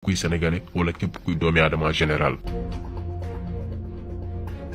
kuy sénégalais wala képp kuy doomi aadama général.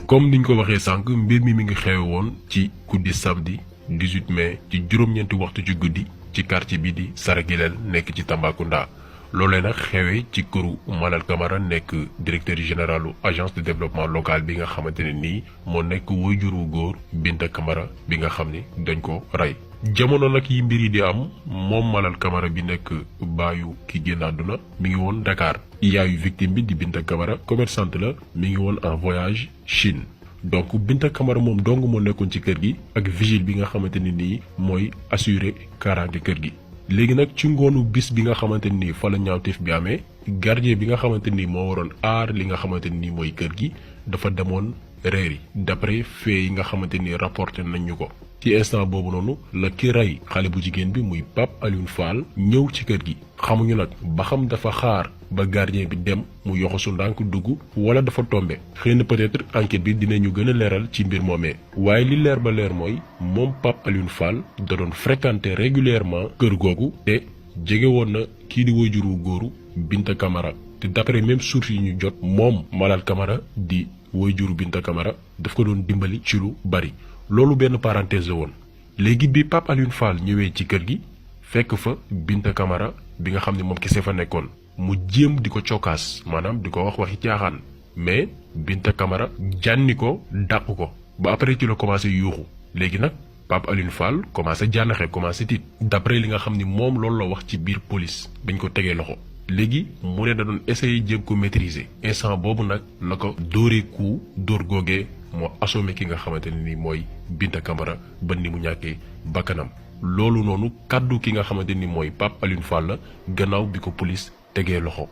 comme niñ ko waxee sànq mbir mi ngi xewe woon ci guddi samedi 18 mai ci juróom-ñeenti waxtu ci guddi ci quartier bi di Saragilel nekk ci Tambacounda. loolee nag xewee ci këru Malal Camara nekk directeur généralu agence de développement local bi nga xamante ne nii moo nekk waajuru góor Binta Camara bi nga xam ni dañ ko rey. jamono nag yi mbir yi di am moom Malal Camara bi nekk baayu ki génn àdduna mi ngi woon Dakar. yaayu victime bi di Binta Camara commerçante la mi ngi woon en voyage Chine. donc Binta Camara moom dong moo nekkoon ci kër gi ak vigile bi nga xamante ne nii mooy assurer kaaraange kër gi. léegi nag ci ngoonu bis bi nga xamante ni fa la ñaawteef bi amee gardien bi nga xamante ni moo waroon aar li nga xamante ni mooy kër gi dafa demoon réeri d'après fait yi nga xamante ni rapporté nañ ñu ko. ci instant boobu noonu la ki rey xale bu jigéen bi muy Pape Alioune Fall ñëw ci kër gi xamuñu nag ba xam dafa xaar ba gardien bi dem mu yoxosu ndànk dugg wala dafa tombe xëy na peut-être enquête bi dinañu gën a leeral ci mbir moomee waaye li leer ba leer mooy moom Pape Alioune Fall da doon fréquenter régulièrement kër googu te jege woon na kii di waajuru góoru Binta Camara te d'après même source yi ñu jot moom Malal Camara di waajuru Binta Camara daf ko doon dimbali ci lu bari. loolu benn parenthèse la woon léegi bi Pape Alioune Fall ñëwee ci kër gi fekk fa Binta Camara bi nga xam ne moom kese fa nekkoon mu jéem di ko cokkaas maanaam di ko wax waxi caaxaan mais Binta Camara jànni ko dàq ko ba après ci la commencé yuuxu léegi nag Pape Alioune Fall commencé jànnaxe commencé tiit d'après li nga xam ni moom loolu la wax ci biir police bañ ko tegee loxo léegi mu ne da doon essayer jéem ko maîtriser instant boobu nag la ko dóoree coup dóor googee moo assommé ki nga xamante ne ni mooy Binta Camara ba ni mu ñàkkee bakkanam loolu noonu kàddu ki nga xamante ni mooy Pape Alioune Fall la gannaaw bi ko police tegee loxo.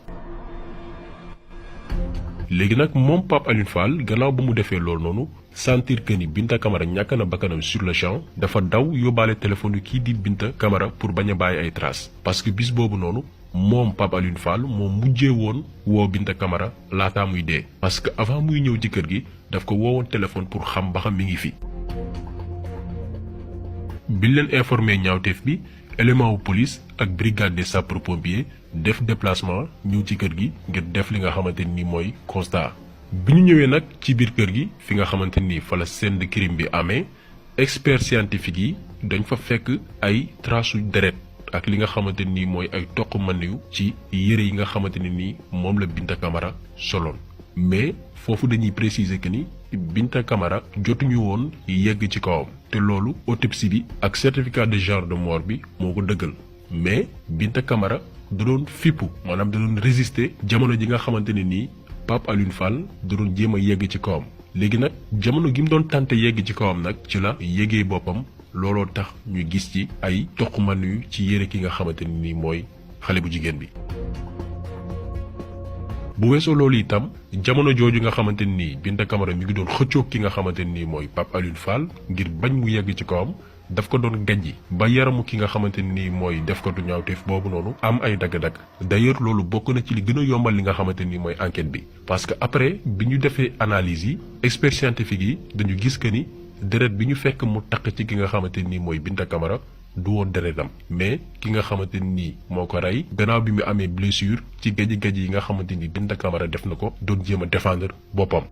léegi nag moom Pape Alioune Fall gannaaw ba mu defee loolu noonu sentir que ni Binta Camara ñàkk na bakkanam sur le champ dafa daw yóbbaale téléphone yu kii di Binta Camara pour bañ a bàyyi ay traces parce que bis boobu noonu. moom Pape Alioune Fall moo mujjee woon woo Binta Camara laataa muy dee parce que avant muy ñëw ci kër gi daf ko woowoon téléphone pour xam ba xam mi ngi fi. bi leen informé ñaawteef bi élément wu police ak brigade des sapeurs-pompiers def déplacement ñëw ci kër gi ngir def li nga xamante ni mooy constat. bi ñu ñëwee nag ci biir kër gi fi nga xamante ni fa la scène de crime bi amee expert scientifique yi dañ fa fekk ay traces deret ak li nga xamante ni mooy ay toq maniw ci yére yi nga xamante ne nii moom la Binta Camara soloon mais foofu dañuy préciser que ni Binta Camara jotuñu woon yegg ci kawam te loolu autopsie bi ak certificat de genre de mort bi moo ko dëggal mais Binta Camara da doon fippu maanaam da doon résister jamono ji nga xamante ne nii Pape Alioune Fall da doon jéem a yegg ci kawam léegi nag jamono gi mu doon tànte yegg ci kawam nag ci la yégee boppam. looloo tax ñu gis ci ay toq manu ci yére ki nga xamante ni mooy xale bu jigéen bi. bu weesoo loolu itam jamono jooju nga xamante ni Binta Camara mi ngi doon xëccoog ki nga xamante ni mooy Pape Alioune Fall ngir bañ mu yegg ci kawam daf ko doon gajji ba yaramu ki nga xamante ni mooy def ko du ñaawteef boobu noonu am ay dagg-dagg. d'ailleurs loolu bokk na ci li gën a yombal li nga xamante ni mooy enquête bi parce que après bi ñu defee analyse yi experts scientifiques yi dañu gis que ni. deret bi ñu fekk mu taq ci ki nga xamante ni mooy Binta Camara du woon deretam mais ki nga xamante ni moo ko rey gannaaw bi mu amee blessure ci gaji-gaji yi nga xamante ni Binta Camara def na ko doon jéem a défendre boppam.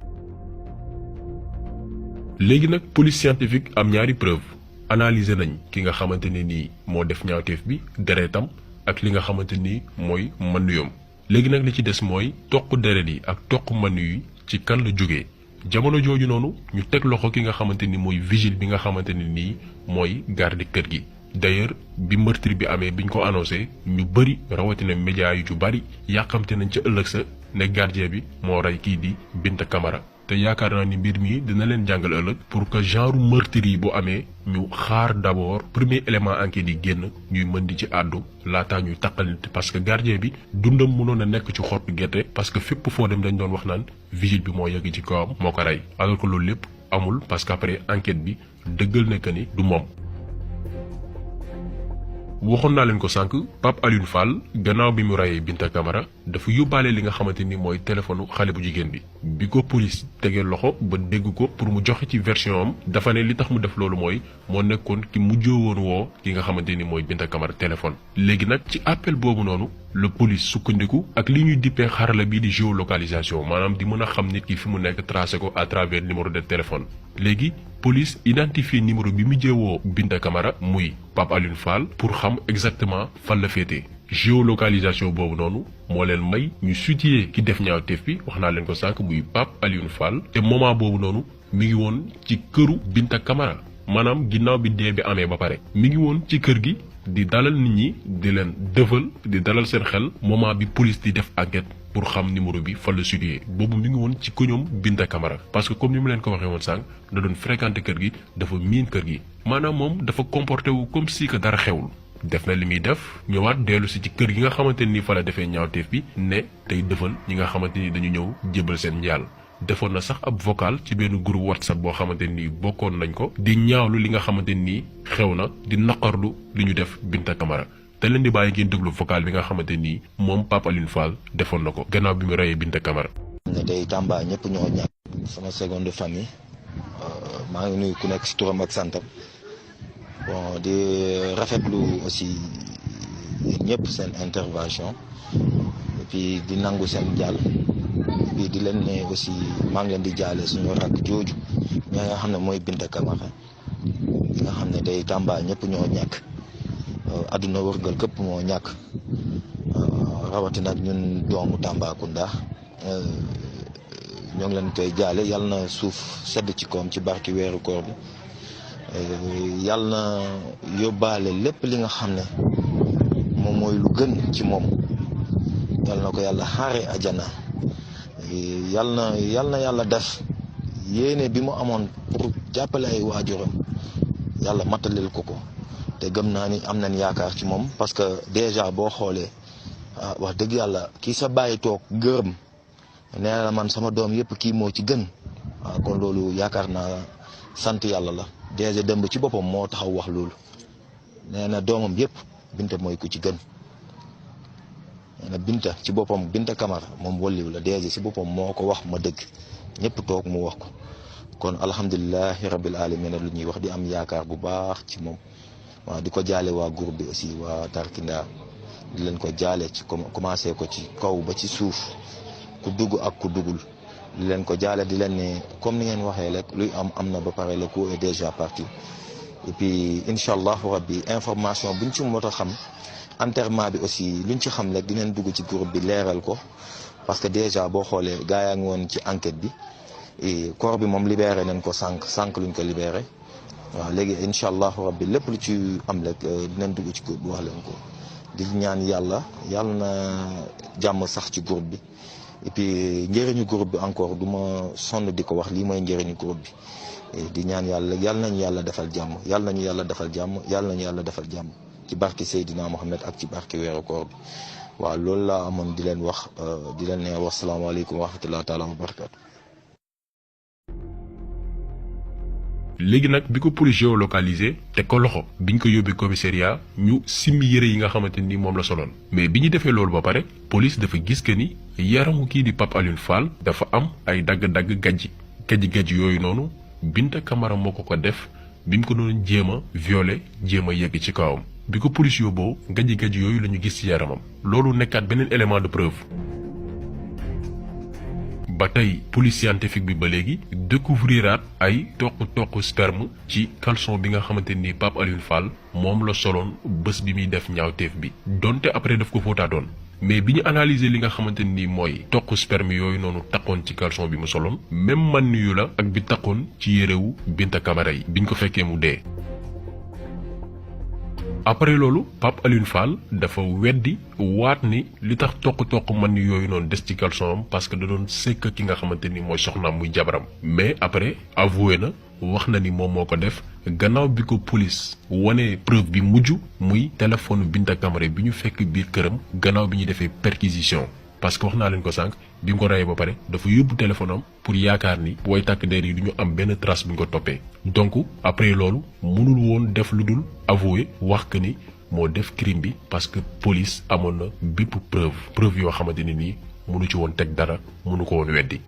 léegi nag police scientifique am ñaari preuve analyser nañ ki nga xamante ne nii moo def ñaawteef bi deretam ak li nga xamante ni mooy mënuyam léegi nag li ci des mooy toq deret yi ak toq mënu yi ci kan la jógee. jamono jooju noonu ñu teg loxo ki nga xamante ni mooy vigile bi nga xamante ne nii mooy garde kër gi d'ailleurs bi meurtre bi amee biñ ko annoncé ñu bëri rawatina média yu ju bari yàqamte nañ ca ëllëg sa ne gardien bi moo rey kii di Binta Camara te yaakaar naa ni mbir mi dina leen jàngal ëllëg pour que genre meurtre yi bu amee ñu xaar d'abord premier élément enquête yi génn ñuy mën di ci àddu laataa ñuy taqal nit parce que gardien bi dundam mënoon a nekk ci xottu gerte parce que fépp foo dem dañ doon wax naan vigile bi moo yegg ci kawam moo ko rey alors que loolu lépp amul parce que après enquête bi dëggal na que ni du moom. waxoon naa leen ko sànq Pape Alioune Fall gannaaw bi mu reyee Binta Camara dafa yóbbaale li nga xamante ni mooy téléphone xale bu jigéen bi ko police tegee loxo ba dégg ko pour mu joxe ci version am dafa ne li tax mu def loolu mooy moo nekkoon ki mujjee woon woo ki nga xamante ni mooy Binta Camara téléphone. léegi nag ci appel boobu noonu le police sukkandiku ak li ñuy dippee xarala bii di géolocalisation maanaam di mën a xam nit ki fi mu nekk tracé ko à travers numéro de téléphone. léegi police identifier numéro bi mu jëwoo Binta Camara muy Pape Alioune Fall pour xam exactement fan la féetee. géolocalisation boobu noonu moo leen may ñu situer ki def ñaawteef bi wax naa leen ko sànq muy Pape Alioune Fall te moment boobu noonu mi ngi woon ci këru Binta Camara maanaam ginnaaw bi dee bi amee ba pare mi ngi woon ci kër gi di dalal nit ñi di leen dëfal di dalal seen xel moment bi police di def enquête pour xam numéro bi fan la situé boobu mi ngi woon ci koñoom Binta Camara parce que comme ni mu leen ko waxee woon sànq da doon fréquenter kër gi dafa miin kër gi maanaam moom dafa comporté wu comme si que dara xewul def na li muy def ñëwaat dellu si ci kër gi nga xamante ni fa la defee ñaawteef bi ne tey dëfal ñi nga xamante ni dañu ñëw jébal seen njaal defoon na sax ab vocal ci benn groupe WhatsApp boo xamante ni bokkoon nañ ko di ñaawlu li nga xamante ni xew na di naqarlu li ñu def Binta Camara te leen di bàyyi ngeen déglu vocal bi nga xamante ni moom Pape Alioune Fall defoon na ko gannaaw bi mu reyee Binta Camara. ne tey Tamba ñëpp ñoo ñàkk sama seconde famille maa ngi nuyu ku nekk si turam ak santam bon di rafetlu aussi ñëpp seen intervention et puis di nangu seen jàll. bi di leen ne aussi maa ngi leen di jaale suñu rakk jooju ñi nga xam ne mooy Binta Camara bi nga xam ne tey Tamba ñëpp ñoo ñàkk àdduna wërngal këpp moo ñàkk rawatina ak ñun doomu Tambacounda ñoo ngi leen koy jaale yàlla na suuf sedd ci koom ci barki weeru koor bi yàlla na yóbbaale lépp li nga xam ne moom mooy lu gën ci moom yàlla na ko yàlla xaare ajana yàlla def yéene bi mu amoon pour jàppale ay waajuram yàlla matalil ko te gëm naa ni am nañ yaakaar ci moom parce que déjà boo xoolee wax dëgg yàlla kii sa bàyyi toog gërëm nee na man sama doom yëpp kii moo ci gën waaw kon loolu yaakaar naa sant yàlla la déjà dëmb ci boppam moo taxaw wax loolu nee na doomam yëpp Binta mooy ku ci gën. Binta ci boppam Binta Camara moom walliw la déjà ci boppam moo ko wax ma dëgg ñëpp toog mu wax ko kon alhamdulilahi rabbil alamin lu ñuy wax di am yaakaar bu baax ci moom waaw di ko jaale waa groupe bi aussi waa Tarkinda di leen ko jaale ci commencé ko ci kaw ba ci suuf ku dugg ak ku duggul di leen ko jaale di leen ne comme ni ngeen waxee rek luy am na ba pare le coup est déjà parti et puis incha allahu rabbi information buñ ci mot a xam enterrement bi aussi luñ ci xam rek dinañ dugg ci groupe bi leeral ko parce que déjà boo xoolee gaa yaa ngi woon ci enquête bi et corps bi moom libéré nañ ko sànq luñ ko libéré waaw léegi incha allahu rabbi lépp lu ci am rek dinañ dugg ci groupe bi wax leen ko di ñaan yàlla na jàmm sax ci groupe bi et puis njëriñu groupe bi encore du ma sonn di ko wax lii mooy njëriñu groupe bi di ñaan yàlla nañu yàlla defal jàmm yàlla nañu yàlla defal jàmm ci barki Seydina Mohamed ak ci barki weeru koor bi waaw loolu laa amoon di leen wax di leen ne wax salaamaaleykum wa rahmatullahi taala wa barakaatu. léegi nag bi ko police géolocalisé te ko loxo biñ ko yóbbi commissariat ñu simmi yëre yi nga xamante ni moom la soloon mais bi ñu defee loolu ba pare police dafa gis que ni yaramu kii di Pape Alioune Fall dafa am ay dagg-dagg gajji yooyu noonu Binta Camara moo ko def bi mu ko doon jéem a violé jéem a yegg ci kawam. bi ko police yóbboo gajji yooyu la ñu gis ci yaramam loolu nekkaat beneen élément de preuve ba tey police scientifique bi ba léegi découvriraat ay toq sperme ci caleçon bi nga xamante ni Pape Alioune Fall moom la soloon bés bi muy def ñaawteef bi donte après daf ko fóotaatoon mais bi ñu analyser li nga xamante ni mooy toq sperme yooyu noonu taqoon ci caleçon bi mu soloon même man yu la ak bi taqoon ci yérewu Binta Camara yi biñ ko fekkee mu dee. après loolu Pape Alioune Fall dafa weddi waat ni li tax toq man yooyu noonu des ci caleçon parce que da doon sekk ki nga xamante ni mooy soxnaam muy jabaram mais après avoué na wax na ni moom moo ko def gannaaw bi ko police wane preuve bi mujj muy téléphone Binta Camara bi ñu fekk biir këram gannaaw bi ñu defee perquisition parce que wax naa leen ko sànq bi mu ko reyee ba pare dafa yóbbu téléphone am pour yaakaar ni way takk der yi du ñu am benn trace bu ñu ko toppee donc après loolu mënul woon def lu dul avoué wax que ni moo def crime bi parce que police amoon na bépp preuve yoo xamante ni nii mënu ci woon teg dara mënu ko woon weddi.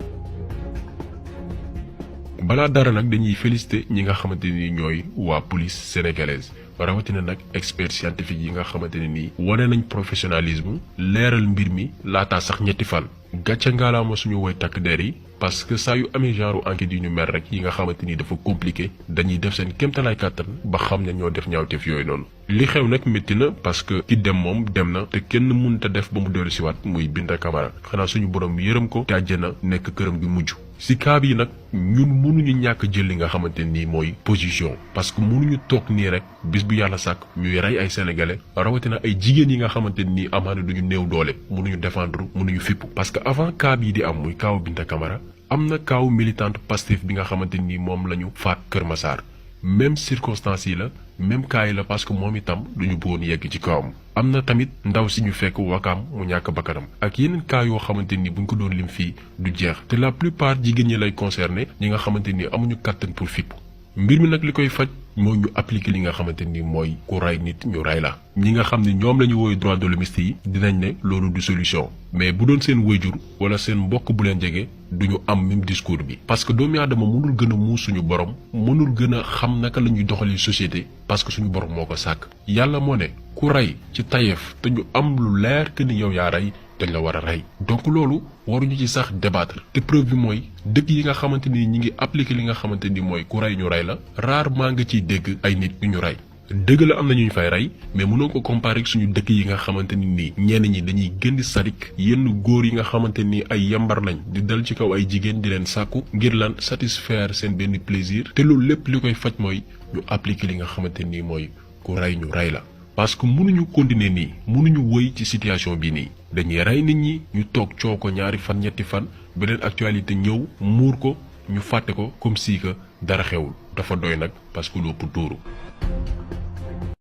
balaa dara nag dañuy féliciter ñi nga xamante ni ñooy waa police sénégalaise rawatina nag expert scientifique yi nga xamante ne nii wane nañ professionnalisme leeral mbir mi laataa sax ñetti fan. gàcce ngaalaama suñu woy takk der yi parce que saa yu amee genre enquête yu ñu mer rek yi nga xamante ni dafa compliqué dañuy def seen kéemtalaay kàttan ba xam ne ñoo def ñaawteef yooyu noonu. li xew nag métti na parce que ki dem moom dem na te kenn mënut a def ba mu dellu siwaat muy Binta Camara xanaa suñu borom yërëm ko te àjjana nekk këram gi mujj. si cas bii nag ñun mënuñu ñàkk jël li nga xamante nii mooy position parce que mënuñu toog nii rek bis bu yàlla sàkk ñuy rey ay sénégalais rawatina ay jigéen yi nga xamante nii amaana duñu néew doole mënuñu défendre mënuñu fippu. parce que avant cas bii di am muy kaaw Binta Camara am na kaaw militante Pastef bi nga xamante ni moom la ñu faat Kër Massar même circonstances yi la même cas yi la parce que moom itam duñu bëggoon yegg ci kawam. am na tamit ndaw si ñu fekk wakaam mu ñàkk bakkanam ak yeneen cas yoo xamante ni buñ ko doon lim fii du jeex te la plupart jigéen ñi lay concerné ñi nga xamante ni amuñu kàttan pour fipp. mbir mi nag li koy faj mooy ñu appliquer li nga xamante ni mooy ku ray nit ñu ray la. ñi nga xam ne ñoom la ñu woowee droit de l'hommiste yi dinañ ne loolu du solution mais bu doon seen wayjur wala seen mbokk bu leen jege duñu am même discours bi. parce que doomu aadama mënul gën a muus suñu borom mënul gën a xam naka la ñuy doxalee société parce que suñu borom moo ko sàkk. yàlla moo ne ku ray ci tayeef te ñu am lu leer que ni yow yaa rey dañ la war a rey. donc loolu waruñu ci sax débattre te preuve bi mooy dëkk yi nga xamante ni ñi ngi appliquer li nga xamante ni mooy ku rey ñu rey la rarement nga ciy dégg ay nit ñu rey. dëgg la am na ñu fay rey mais mënoo ko comparer ak suñu dëkk yi nga xamante ni nii ñenn ñi dañuy gën di sadik yenn góor yi nga xamante ni ay yambar lañ di dal ci kaw ay jigéen di leen sàkku ngir lan satisfaire seen benn plaisir te loolu lépp li koy faj mooy ñu appliquer li nga xamante ni mooy ku rey ñu rey la. parce que mënuñu continuer nii mënuñu wëy ci situation bi nii dañuy rey nit ñi ñu toog coow ko ñaari fan ñetti fan beneen actualité ñëw muur ko ñu fàtte ko comme si que dara xewul dafa doy nag parce que lu ëpp tuuru.